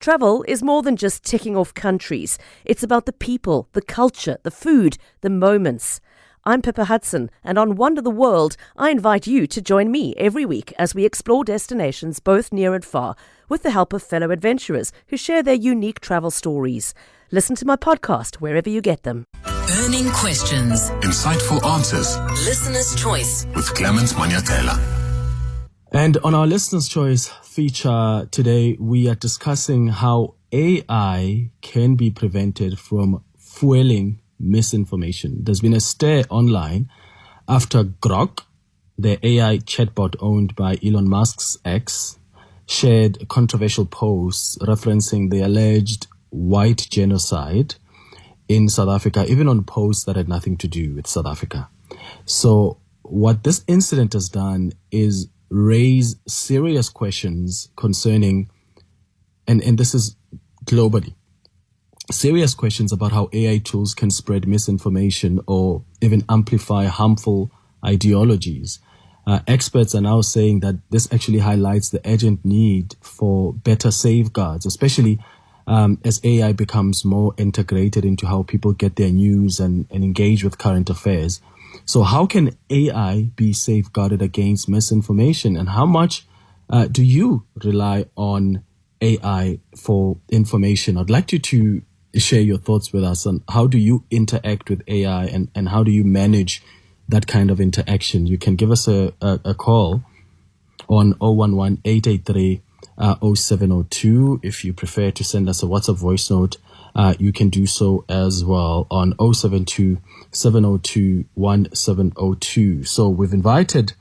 Travel is more than just ticking off countries. It's about the people, the culture, the food, the moments. I'm Pippa Hudson, and on Wonder the World, I invite you to join me every week as we explore destinations both near and far, with the help of fellow adventurers who share their unique travel stories. Listen to my podcast wherever you get them. Burning questions. Insightful answers. Listener's Choice. With Clement Manyathela. And on our Listener's Choice feature today, we are discussing how AI can be prevented from fueling misinformation. There's been a stir online after Grok, the AI chatbot owned by Elon Musk's X, shared controversial posts referencing the alleged white genocide in South Africa, even on posts that had nothing to do with South Africa. So what this incident has done is raise serious questions concerning, and this is globally, serious questions about how AI tools can spread misinformation or even amplify harmful ideologies. Experts are now saying that this actually highlights the urgent need for better safeguards, especially as AI becomes more integrated into how people get their news and engage with current affairs. So how can AI be safeguarded against misinformation, and how much do you rely on AI for information? I'd like you to share your thoughts with us on how do you interact with AI and how do you manage that kind of interaction. You can give us a call on 011-883-0702. If you prefer to send us a WhatsApp voice note, you can do so as well on 072-702-1702. So we've invited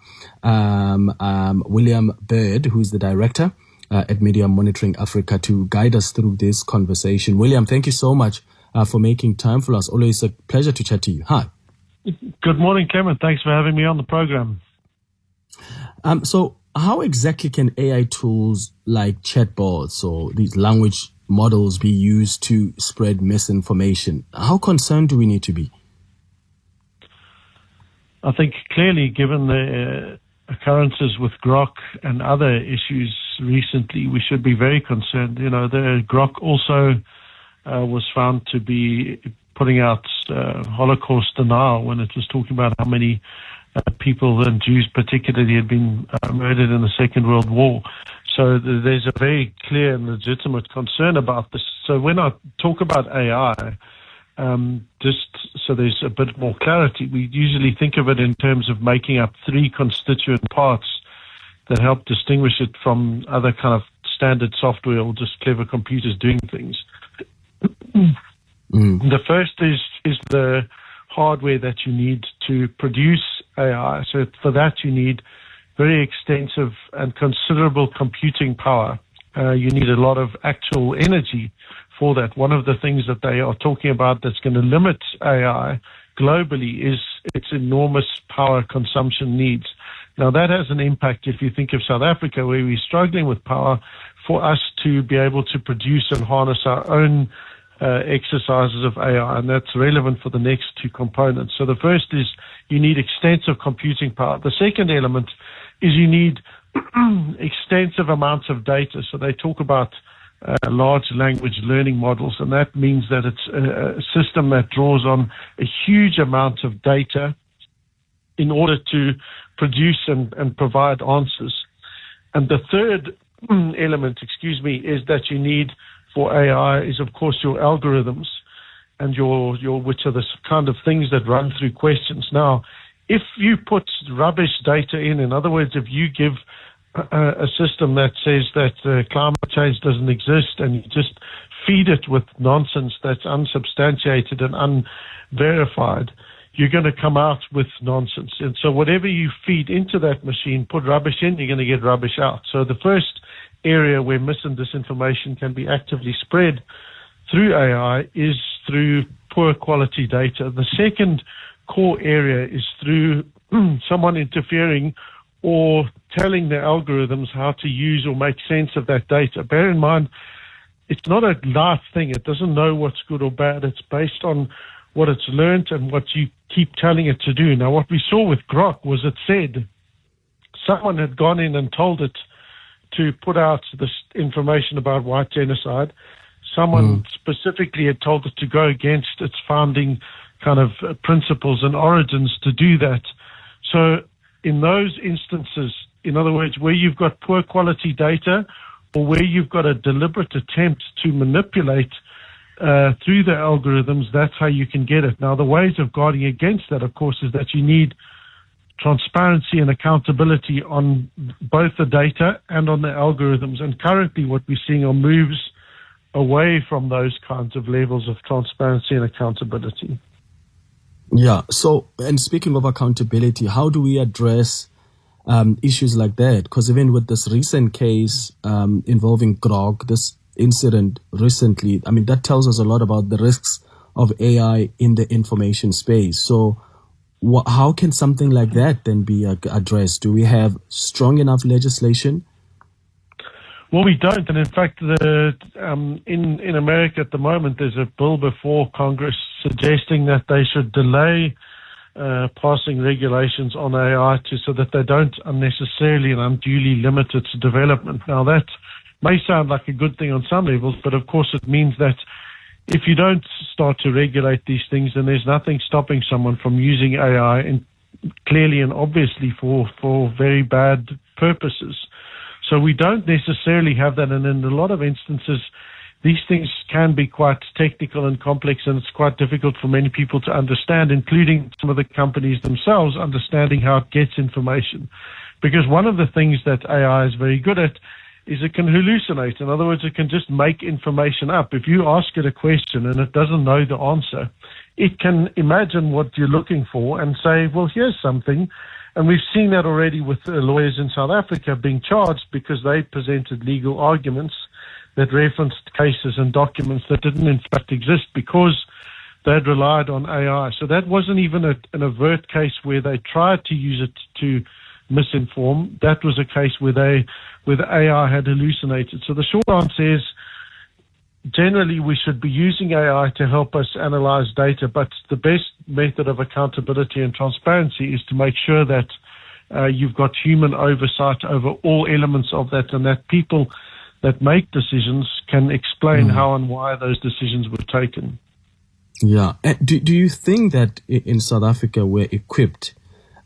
William Bird, who's the director at Media Monitoring Africa, to guide us through this conversation. William, thank you so much for making time for us. Always a pleasure to chat to you. Hi. Good morning, Clement. Thanks for having me on the program. So how exactly can AI tools like chatbots or these language models be used to spread misinformation? How concerned do we need to be? I think clearly, given the occurrences with Grok and other issues recently, we should be very concerned. You know, the Grok also was found to be putting out Holocaust denial when it was talking about how many people, and Jews particularly, had been murdered in the Second World War. So there's a very clear and legitimate concern about this. So when I talk about AI, just so there's a bit more clarity, we usually think of it in terms of making up three constituent parts that help distinguish it from other kind of standard software or just clever computers doing things. The first is the hardware that you need to produce AI. So for that, you need very extensive and considerable computing power. You need a lot of actual energy for that. One of the things that they are talking about that's going to limit AI globally is its enormous power consumption needs. Now, that has an impact if you think of South Africa, where we're struggling with power, for us to be able to produce and harness our own exercises of AI, and that's relevant for the next two components. So the first is you need extensive computing power. The second element is you need extensive amounts of data. So they talk about large language learning models, and that means that it's a system that draws on a huge amount of data in order to produce and provide answers. And the third element, is that you need for AI is, of course, your algorithms and your which are the kind of things that run through questions. Now, if you put rubbish data in other words, if you give a system that says that climate change doesn't exist and you just feed it with nonsense that's unsubstantiated and unverified, you're going to come out with nonsense. And so whatever you feed into that machine, put rubbish in, you're going to get rubbish out. So the first area where mis and disinformation can be actively spread through AI is through poor quality data. The second core area is through someone interfering or telling the algorithms how to use or make sense of that data. Bear in mind, it's not a live thing. It doesn't know what's good or bad. It's based on what it's learned and what you keep telling it to do. Now, what we saw with Grok was it said someone had gone in and told it to put out this information about white genocide, someone specifically had told it to go against its founding kind of principles and origins to do that. So in those instances, in other words, where you've got poor quality data or where you've got a deliberate attempt to manipulate through the algorithms, that's how you can get it. Now, the ways of guarding against that, of course, is that you need transparency and accountability on both the data and on the algorithms. And currently what we're seeing are moves away from those kinds of levels of transparency and accountability. Yeah. So, and speaking of accountability, how do we address issues like that? Because even with this recent case involving Grog, this incident recently, I mean, that tells us a lot about the risks of AI in the information space. So how can something like that then be addressed? Do we have strong enough legislation? Well, we don't. And in fact, in America at the moment, there's a bill before Congress suggesting that they should delay passing regulations on AI so that they don't unnecessarily and unduly limit its development. Now, that may sound like a good thing on some levels, but of course it means that if you don't start to regulate these things, then there's nothing stopping someone from using AI clearly and obviously for very bad purposes. So we don't necessarily have that, and in a lot of instances, these things can be quite technical and complex, and it's quite difficult for many people to understand, including some of the companies themselves understanding how it gets information. Because one of the things that AI is very good at is it can hallucinate. In other words, it can just make information up. If you ask it a question and it doesn't know the answer, it can imagine what you're looking for and say, well, here's something. And we've seen that already with lawyers in South Africa being charged because they presented legal arguments that referenced cases and documents that didn't in fact exist because they'd relied on AI. So that wasn't even an overt case where they tried to use it to misinform. That was a case where the AI had hallucinated. So the short answer is, generally we should be using AI to help us analyze data, but the best method of accountability and transparency is to make sure that you've got human oversight over all elements of that, and that people that make decisions can explain how and why those decisions were taken. Yeah. Do you think that in South Africa we're equipped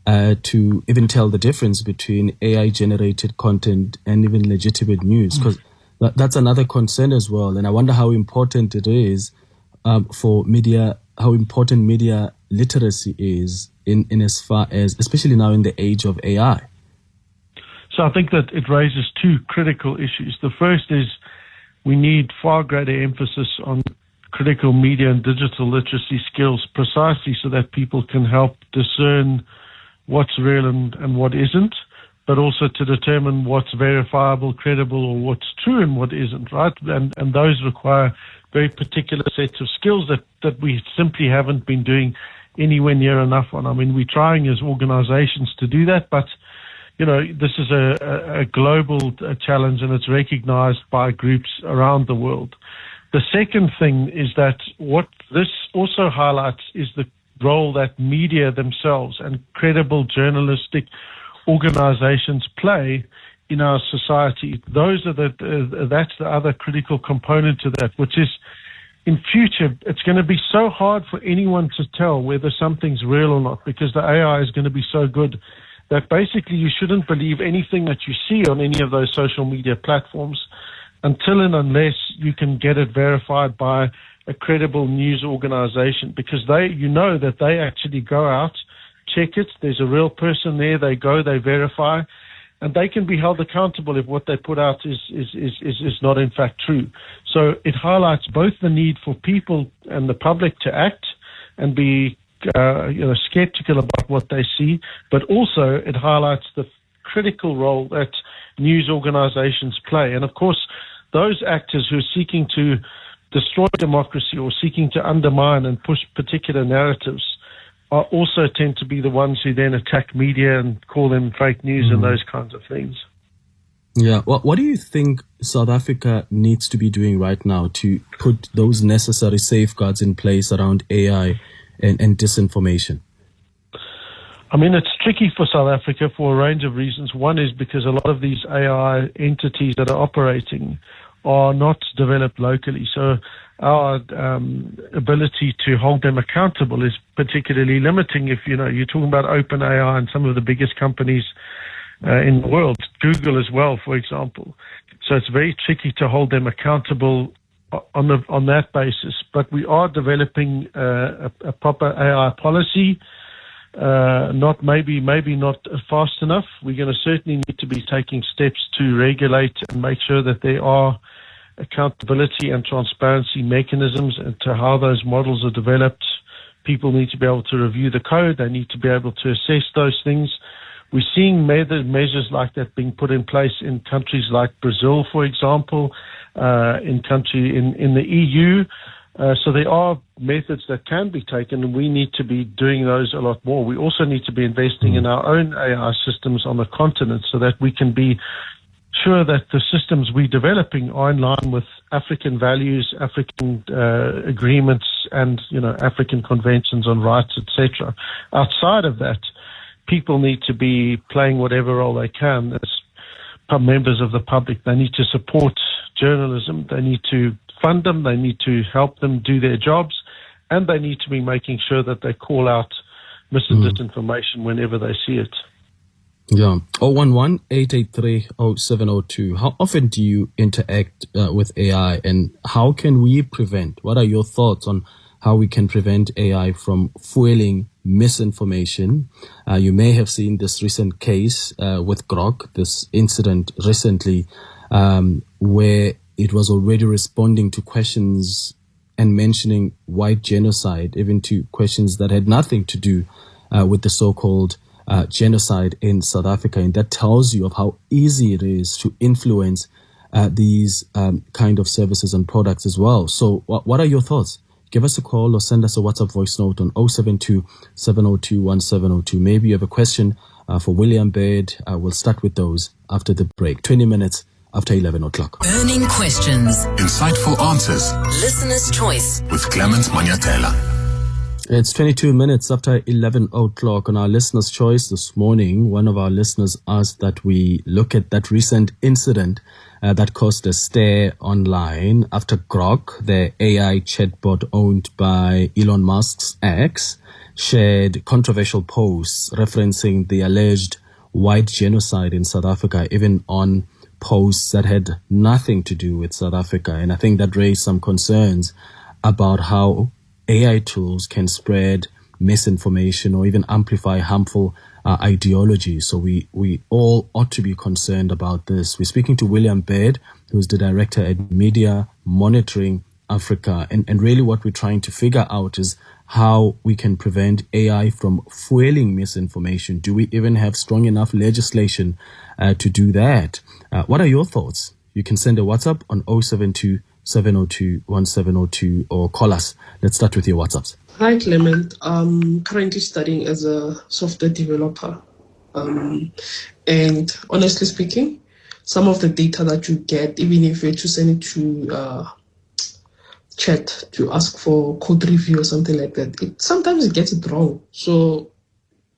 to even tell the difference between AI-generated content and even legitimate news? Because that's another concern as well. And I wonder how important it is for media, how important media literacy is in as far as, especially now in the age of AI. So I think that it raises two critical issues. The first is we need far greater emphasis on critical media and digital literacy skills, precisely so that people can help discern what's real and what isn't, but also to determine what's verifiable, credible, or what's true and what isn't, right? And those require very particular sets of skills that we simply haven't been doing anywhere near enough on. I mean, we're trying as organizations to do that, but you know, this is a global challenge, and it's recognized by groups around the world. The second thing is that what this also highlights is the role that media themselves and credible journalistic organizations play in our society. That's the other critical component to that, which is in future, it's going to be so hard for anyone to tell whether something's real or not, because the AI is going to be so good that basically you shouldn't believe anything that you see on any of those social media platforms until and unless you can get it verified by a credible news organization, because that they actually go out, check it, there's a real person there, they go, they verify, and they can be held accountable if what they put out is not in fact true. So it highlights both the need for people and the public to act and be skeptical about what they see, but also it highlights the critical role that news organizations play. And of course, those actors who are seeking to destroy democracy or seeking to undermine and push particular narratives are also tend to be the ones who then attack media and call them fake news and those kinds of things. Yeah. Well, what do you think South Africa needs to be doing right now to put those necessary safeguards in place around AI and disinformation? I mean, it's tricky for South Africa for a range of reasons. One is because a lot of these AI entities that are operating are not developed locally. So our ability to hold them accountable is particularly limiting. If, you're talking about OpenAI and some of the biggest companies in the world, Google as well, for example. So it's very tricky to hold them accountable on that basis. But we are developing a proper AI policy. Not maybe not fast enough. We're going to certainly need to be taking steps to regulate and make sure that there are accountability and transparency mechanisms into how those models are developed. People need to be able to review the code. They need to be able to assess those things. We're seeing measures like that being put in place in countries like Brazil, for example, in the EU. So there are methods that can be taken, and we need to be doing those a lot more. We also need to be investing in our own AI systems on the continent so that we can be sure that the systems we're developing are in line with African values, African agreements, and African conventions on rights, etc. Outside of that, people need to be playing whatever role they can as members of the public. They need to support journalism. They need to fund them. They need to help them do their jobs, and they need to be making sure that they call out mis and disinformation whenever they see it. Yeah. 011-883-0702. How often do you interact with AI, and how can we prevent? What are your thoughts on how we can prevent AI from fueling misinformation? You may have seen this recent case with Grok, this incident recently where it was already responding to questions and mentioning white genocide, even to questions that had nothing to do with the so-called genocide in South Africa. And that tells you of how easy it is to influence these kind of services and products as well. So what are your thoughts? Give us a call or send us a WhatsApp voice note on 072-702-1702. Maybe you have a question for William Baird. We'll start with those after the break. 20 minutes after 11 o'clock. Burning questions. Insightful answers. Listener's choice. With Clement Manyathela. It's 22 minutes after 11 o'clock. On our listener's choice this morning, one of our listeners asked that we look at that recent incident that caused a stir online after Grok, the AI chatbot owned by Elon Musk's X, shared controversial posts referencing the alleged white genocide in South Africa, even on posts that had nothing to do with South Africa. And I think that raised some concerns about how AI tools can spread misinformation or even amplify harmful ideologies. So we all ought to be concerned about this. We're speaking to William Baird, who's the director at Media Monitoring Africa. And really what we're trying to figure out is how we can prevent AI from fueling misinformation. Do we even have strong enough legislation to do that? What are your thoughts? You can send a WhatsApp on 072-702-1702 or call us. Let's start with your WhatsApps. Hi, Clement. I'm currently studying as a software developer. And honestly speaking, some of the data that you get, even if you're to send it to chat to ask for code review or something like that, sometimes it gets it wrong. So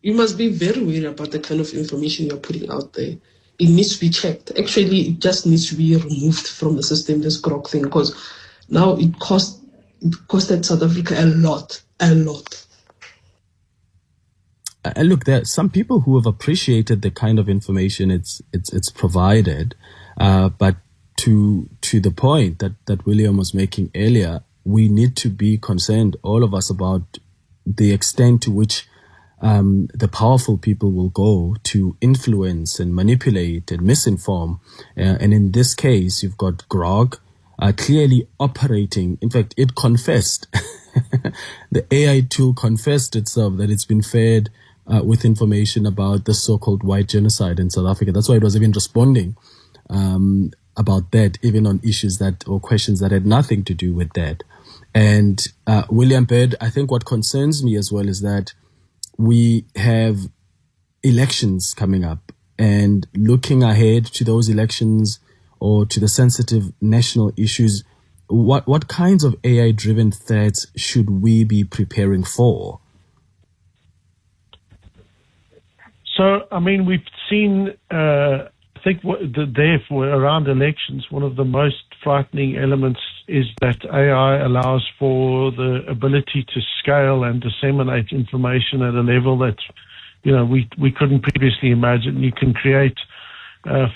you must be very wary about the kind of information you're putting out there. It needs to be checked. Actually, it just needs to be removed from the system, this Grok thing, because now it costed South Africa a lot. Look, there are some people who have appreciated the kind of information it's provided, but to the point that William was making earlier, we need to be concerned, all of us, about the extent to which the powerful people will go to influence and manipulate and misinform. And in this case, you've got Grok clearly operating. In fact, it confessed. The AI tool confessed itself that it's been fed with information about the so-called white genocide in South Africa. That's why it was even responding about that, even on issues or questions that had nothing to do with that. And William Baird, I think what concerns me as well is that we have elections coming up, and looking ahead to those elections or to the sensitive national issues, what kinds of AI-driven threats should we be preparing for? So, I mean, we've seen, I think therefore around elections, one of the most frightening elements is that AI allows for the ability to scale and disseminate information at a level that, we couldn't previously imagine. You can create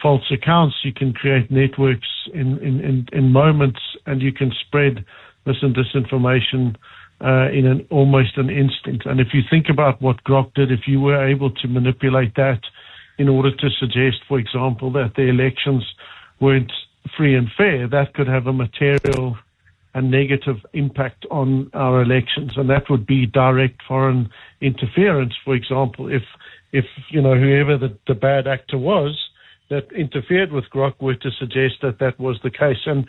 false accounts, you can create networks in moments, and you can spread mis and disinformation in almost an instant. And if you think about what Grok did, if you were able to manipulate that in order to suggest, for example, that the elections weren't free and fair, that could have a material and negative impact on our elections. And that would be direct foreign interference, for example, if whoever the bad actor was that interfered with Grok were to suggest that that was the case. And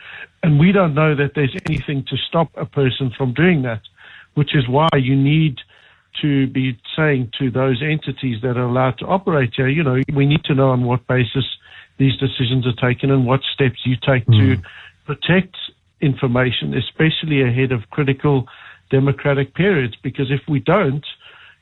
we don't know that there's anything to stop a person from doing that, which is why you need to be saying to those entities that are allowed to operate here, we need to know on what basis these decisions are taken and what steps you take to protect information, especially ahead of critical democratic periods. Because if we don't,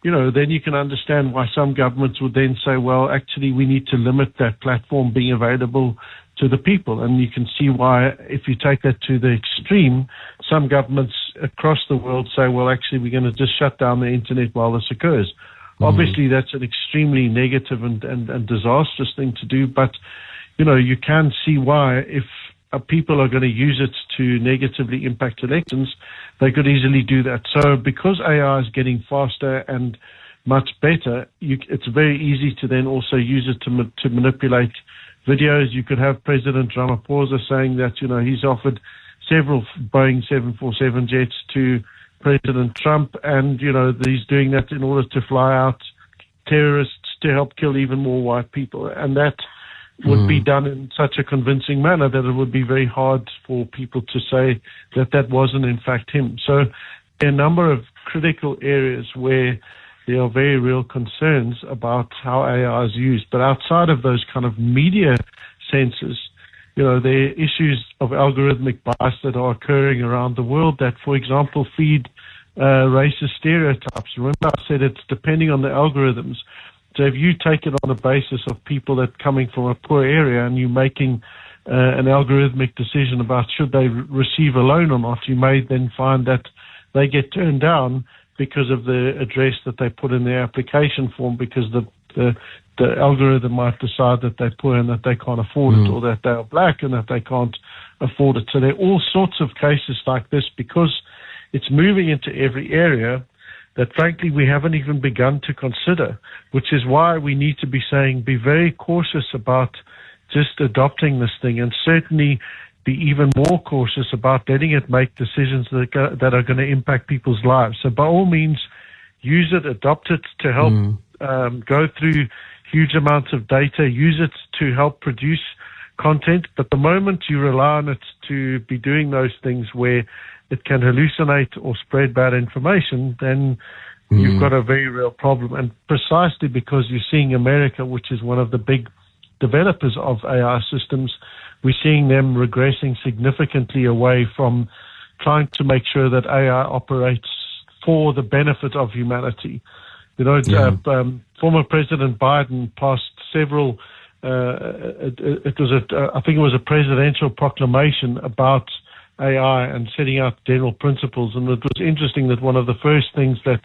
then you can understand why some governments would then say, well, actually, we need to limit that platform being available to the people. And you can see why, if you take that to the extreme, some governments across the world say, well, actually, we're going to just shut down the internet while this occurs. Obviously, that's an extremely negative and disastrous thing to do. But, you can see why, if people are going to use it to negatively impact elections, they could easily do that. So because AI is getting faster and much better, it's very easy to then also use it to manipulate videos. You could have President Ramaphosa saying that, he's offered several Boeing 747 jets to President Trump, and, he's doing that in order to fly out terrorists to help kill even more white people. And that would be done in such a convincing manner that it would be very hard for people to say that that wasn't in fact him. So there are a number of critical areas where there are very real concerns about how AI is used. But outside of those kind of media senses, there are issues of algorithmic bias that are occurring around the world that, for example, feed racist stereotypes. Remember I said it's depending on the algorithms. So if you take it on the basis of people that are coming from a poor area and you're making an algorithmic decision about should they receive a loan or not, you may then find that they get turned down because of the address that they put in their application form, because the algorithm might decide that they're poor and that they can't afford it, or that they are black and that they can't afford it. So there are all sorts of cases like this because it's moving into every area that frankly we haven't even begun to consider, which is why we need to be saying be very cautious about just adopting this thing, and certainly be even more cautious about letting it make decisions that are going to impact people's lives. So by all means, use it, adopt it to help go through huge amounts of data, use it to help produce content. But the moment you rely on it to be doing those things where it can hallucinate or spread bad information, then you've got a very real problem. And precisely because you're seeing America, which is one of the big developers of AI systems, we're seeing them regressing significantly away from trying to make sure that AI operates for the benefit of humanity. Former President Biden passed several, I think it was a presidential proclamation about AI and setting out general principles. And it was interesting that one of the first things that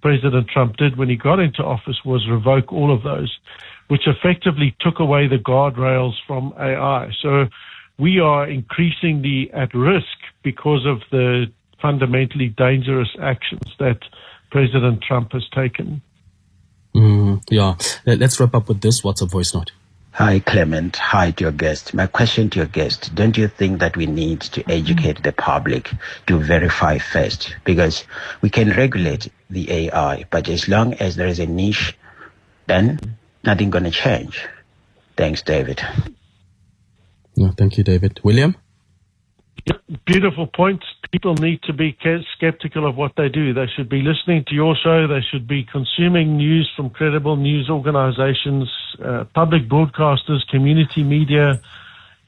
President Trump did when he got into office was revoke all of those, which effectively took away the guardrails from AI. So we are increasingly at risk because of the fundamentally dangerous actions that President Trump has taken. Let's wrap up with this WhatsApp voice note. Hi, Clement. Hi to your guest. My question to your guest, don't you think that we need to educate the public to verify first? Because we can regulate the AI, but as long as there is a niche, then nothing going to change. Thanks, David. No, thank you, David. William? Beautiful points. People need to be skeptical of what they do. They should be listening to your show. They should be consuming news from credible news organizations, public broadcasters, community media,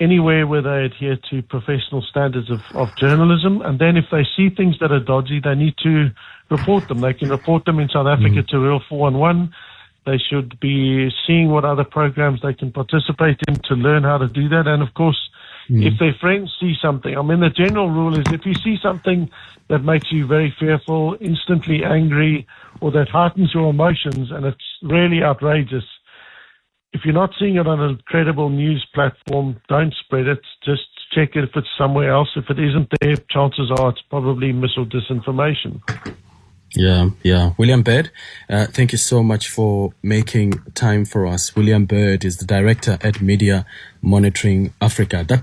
anywhere where they adhere to professional standards of journalism. And then if they see things that are dodgy, they need to report them. They can report them in South Africa to Real 411. They should be seeing what other programs they can participate in to learn how to do that. And of course, if their friends see something, I mean, the general rule is if you see something that makes you very fearful, instantly angry, or that heightens your emotions, and it's really outrageous, if you're not seeing it on a credible news platform, don't spread it. Just check it if it's somewhere else. If it isn't there, chances are it's probably mis or disinformation. Yeah. William Bird, thank you so much for making time for us. William Bird is the director at Media Monitoring Africa. That